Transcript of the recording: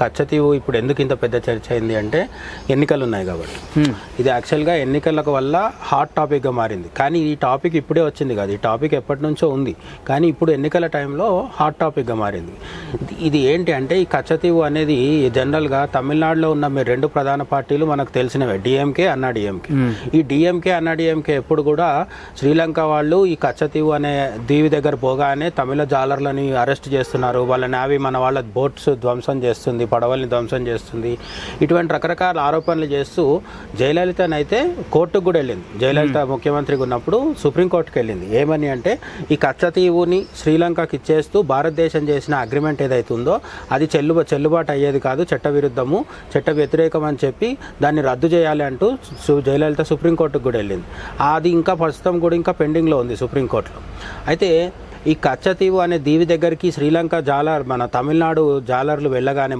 కచ్చతీవు ఇప్పుడు ఎందుకు ఇంత పెద్ద చర్చ అయింది అంటే ఎన్నికలు ఉన్నాయి కాబట్టి. ఇది యాక్చువల్గా ఎన్నికలకు వల్ల హాట్ టాపిక్గా మారింది. కానీ ఈ టాపిక్ ఇప్పుడే వచ్చింది కాదు, ఈ టాపిక్ ఎప్పటి నుంచో ఉంది. కానీ ఇప్పుడు ఎన్నికల టైంలో హాట్ టాపిక్గా మారింది. ఇది ఏంటి అంటే ఈ కచ్చతీవు అనేది జనరల్గా తమిళనాడులో ఉన్న మీరు రెండు ప్రధాన పార్టీలు మనకు తెలిసినవే, డిఎంకే అన్నా డిఎంకే. ఈ డిఎంకే అన్నా డిఎంకే ఎప్పుడు కూడా శ్రీలంక వాళ్ళు ఈ కచ్చతీవు అనే దీవి దగ్గర పోగానే తమిళ జాలర్లని అరెస్ట్ చేస్తున్నారు, వాళ్ళ నావీ మన వాళ్ళ బోట్స్ ధ్వంసం చేస్తుంది, పడవల్ని ధ్వంసం చేస్తుంది, ఇటువంటి రకరకాల ఆరోపణలు చేస్తూ జయలలితనైతే కోర్టుకు కూడా వెళ్ళింది. జయలలిత ముఖ్యమంత్రిగా ఉన్నప్పుడు సుప్రీంకోర్టుకు వెళ్ళింది. ఏమని అంటే ఈ కచ్చతీవుని శ్రీలంకకి ఇచ్చేస్తూ భారతదేశం చేసిన అగ్రిమెంట్ ఏదైతే ఉందో అది చెల్లుబాటు అయ్యేది కాదు, చట్ట విరుద్ధము, చట్ట వ్యతిరేకం అని చెప్పి దాన్ని రద్దు చేయాలి అంటూ జయలలిత సుప్రీంకోర్టుకు కూడా వెళ్ళింది. అది ఇంకా ప్రస్తుతం కూడా ఇంకా పెండింగ్లో ఉంది సుప్రీంకోర్టులో. అయితే ఈ కచ్చతీవు అనే దీవి దగ్గరికి శ్రీలంక మన తమిళనాడు జాలర్లు వెళ్ళగానే